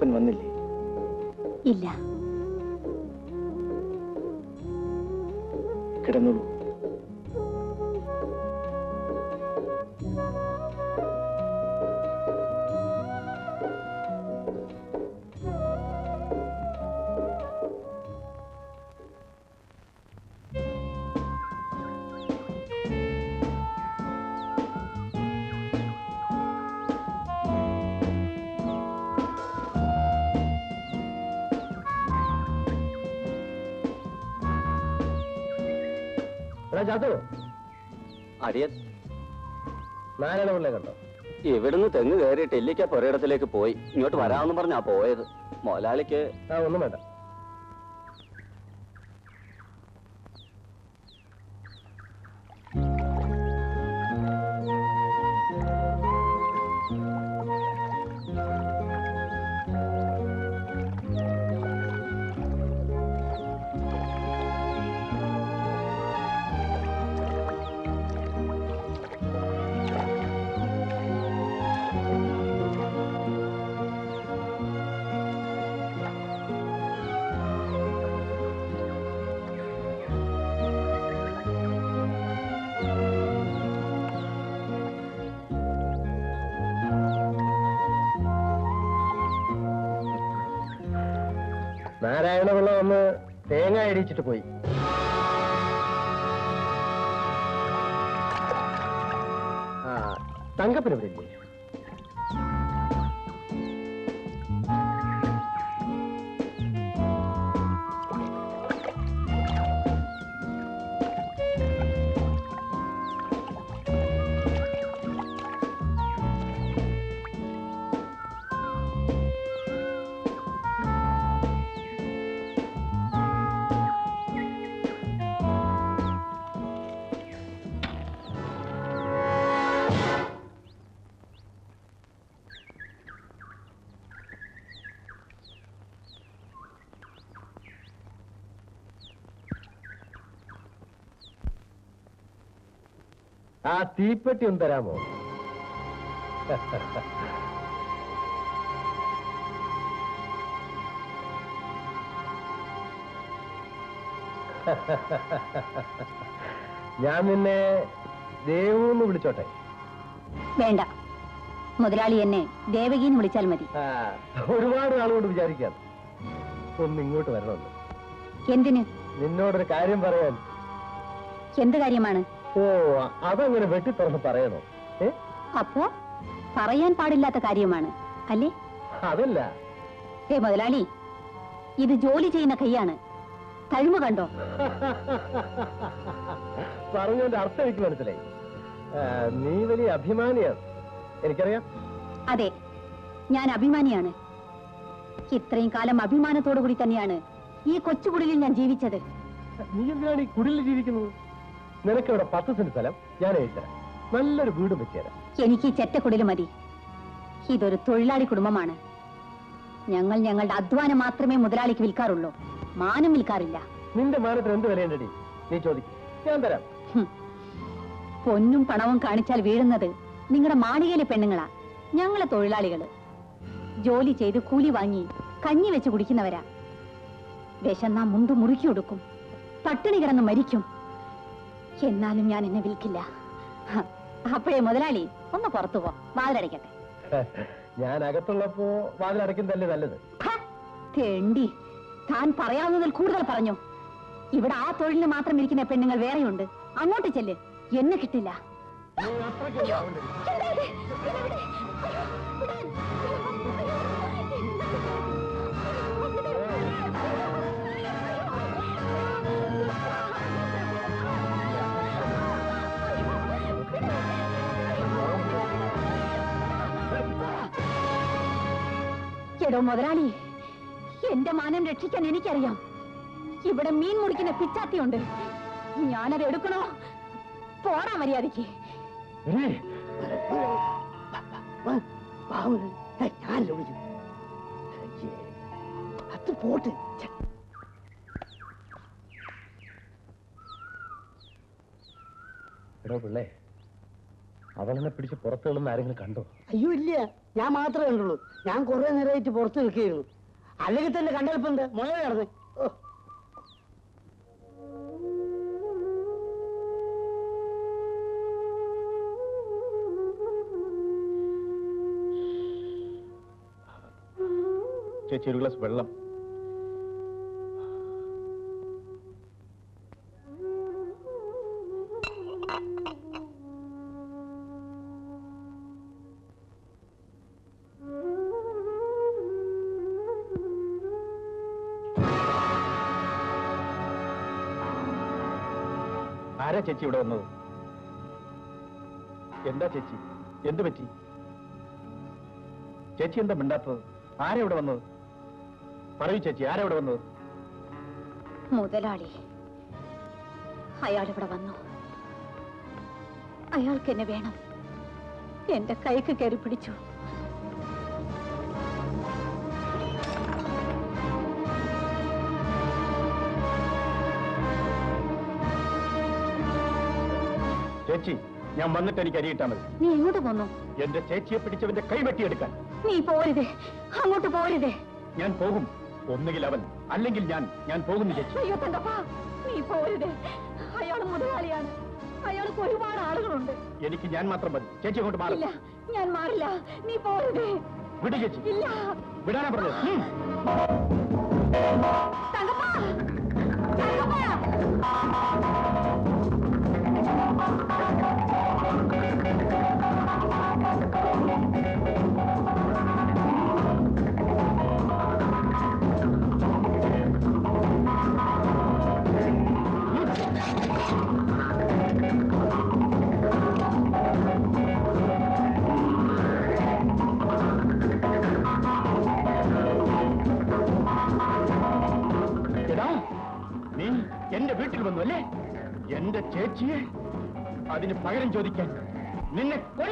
തങ്കപ്പൻ വന്നില്ലേ? ഇല്ല. കിടന്നോളൂ. അടിയൻ നാരായണപിള്ളെ കണ്ടോ? ഇവിടുന്ന് തെങ്ങ് കയറിയിട്ട് ഇല്ലിക്ക പുരയിടത്തിലേക്ക് പോയി. ഇങ്ങോട്ട് വരാമെന്ന് പറഞ്ഞാ പോയത്. മുതലാളിക്ക് ഒന്നും വേണ്ട. നാരായണപിള്ള വന്ന് തേങ്ങ ഇടിച്ചിട്ട് പോയി. തങ്കപ്പൻ ഇവിടെ ഇല്ലേ? ആ തീപ്പെട്ടി ഒന്ന് തരാമോ? ഞാൻ നിന്നെ ദേവൂന്ന് വിളിച്ചോട്ടെ? വേണ്ട, മുതലാളി എന്നെ ദേവകിന്ന് വിളിച്ചാൽ മതി. ഒരുപാട് ആളുകൊണ്ട് വിചാരിക്കാം ഒന്ന് ഇങ്ങോട്ട് വരണമെന്ന്. എന്തിന്? നിന്നോടൊരു കാര്യം പറയാൻ. എന്ത് കാര്യമാണ്? ഓ, അതങ്ങനെ വെട്ടി തുറന്ന് പറയണോ? അപ്പോ പറയാൻ പാടില്ലാത്ത കാര്യമാണ് അല്ലേ? അതല്ല. മുതലാളി, ഇത് ജോലി ചെയ്യുന്ന കൈയാണ്. തഴുമ കണ്ടോ? പറഞ്ഞതിന്റെ അർത്ഥം എനിക്ക് മനസ്സിലായി. നീ വലിയ അഭിമാനിയാണ്, എനിക്കറിയാം. അതെ, ഞാൻ അഭിമാനിയാണ്. ഇത്രയും കാലം അഭിമാനത്തോടു കൂടി തന്നെയാണ് ഈ കൊച്ചുകുടിലിൽ ഞാൻ ജീവിച്ചത്. നീ എന്തിനാണ് ഈ കുടിലിൽ ജീവിക്കുന്നത്? നിനക്ക് ഇവിടെ 10 സെന്റ് സ്ഥലം ഞാൻ എഴുതരാം, നല്ലൊരു വീടും വെച്ചുതരാം. എനിക്ക് ഈ ചെറ്റക്കുടിൽ മതി. ഇതൊരു തൊഴിലാളി കുടുംബമാണ്. ഞങ്ങൾ ഞങ്ങളുടെ അധ്വാനം മാത്രമേ മുതലാളിക്ക് വിൽക്കാറുള്ളൂ, മാനം വിൽക്കാറില്ല. നിന്റെ മാനത്തിന് എന്ത് വിലയുണ്ടടി? നീ ചോദിക്കും, ഞാൻ തരാം. പൊന്നും പണവും കാണിച്ചാൽ വീഴുന്നത് നിങ്ങളുടെ മാളികയിലെ പെണ്ണുങ്ങളാ. ഞങ്ങളെ തൊഴിലാളികള് ജോലി ചെയ്ത് കൂലി വാങ്ങി കഞ്ഞി വെച്ച് കുടിക്കുന്നവരാ. വിശന്നാ മുണ്ടു മുറുക്കി കൊടുക്കും, പട്ടിണി കിടന്ന് മരിക്കും. എന്നാലും ഞാൻ എന്നെ വിൽക്കില്ല. അപ്പോഴേ മുതലാളി ഒന്ന് പുറത്തു പോ, വാതിലടയ്ക്കട്ടെ. ഞാൻ അകത്തുള്ളപ്പോ വാതിലടയ്ക്കുന്നതല്ലേ നല്ലത്. തേണ്ടി, താൻ പറയാവുന്നതിൽ കൂടുതൽ പറഞ്ഞു. ഇവിടെ ആ തൊഴിലിന് മാത്രം ഇരിക്കുന്ന പെണ്ണുങ്ങൾ വേറെയുണ്ട്. അങ്ങോട്ട് ചെല്ല്, എന്നെ കിട്ടില്ല. എടോ മുതലാളി, എന്റെ മാനം രക്ഷിക്കാൻ എനിക്കറിയാം. ഇവിടെ മീൻ മുറിക്കുന്ന പിച്ചാത്തിയുണ്ട്, ഞാനത് എടുക്കണോ? പോടാ മര്യാദയ്ക്ക്. പോട്ട് എടോ പിള്ളേ, അവളെന്നെ പിടിച്ച് പുറത്തു കളന്ന് ആരെങ്കിലും കണ്ടോ? അയ്യോ ഇല്ല. ഞാൻ മാത്രമേ കണ്ടുള്ളൂ. ഞാൻ കുറെ നേരമായിട്ട് പുറത്ത് നിൽക്കുകയായിരുന്നു. അല്ലെങ്കിൽ തന്നെ കണ്ടൽപ്പുണ്ട് മുള നടന്ന്. ഓ ചേച്ചി ഒരു ഗ്ലാസ് വെള്ളം. ആരാ ചേച്ചി ഇവിടെ വന്നത്? എന്താ ചേച്ചി, എന്ത് പറ്റി? ചേച്ചി എന്താ മിണ്ടാത്തത്? ആരാ ഇവിടെ വന്നത്? പറയൂ ചേച്ചി, ആരാ ഇവിടെ വന്നത്? മുതലാളി. അയാൾ ഇവിടെ വന്നു. അയാൾക്ക് എന്നെ വേണം. എന്റെ കൈക്ക് കയറി പിടിച്ചു. ചേച്ചി, ഞാൻ വന്നിട്ട് എനിക്ക് അരിയിട്ടാ മതി. നീ എങ്ങോട്ട് പോന്നു? എന്റെ ചേച്ചിയെ പിടിച്ചവന്റെ കൈ വെട്ടിയെടുക്കാൻ. നീ പോരുതേ, അങ്ങോട്ട് പോരുതേ. ഞാൻ പോകും. ഒന്നുകിൽ അവൻ, അല്ലെങ്കിൽ ഞാൻ പോകുന്നു ചേച്ചി. അയ്യോ തങ്കപ്പാ, നീ പോരുതേ. അയാൾ മുതലാളിയാണ്. അയാൾക്ക് ഒരുപാട് ആളുകളുണ്ട്. എനിക്ക് ഞാൻ മാത്രം മതി. ചേച്ചി അങ്ങോട്ട് മാറും. ഇല്ല, ഞാൻ മാറില്ല. നീ പോരുതേ. വിടു ചേച്ചി. ഇല്ല, വിടാനാ പറഞ്ഞത്. തങ്കപ്പാ, തങ്കപ്പാ. നീ എന്റെ വീട്ടിൽ വന്നു അല്ലേ? എന്റെ ചേച്ചിയെ അതിന് പകരം ചോദിക്കാൻ നിന്നെ കൊല്ല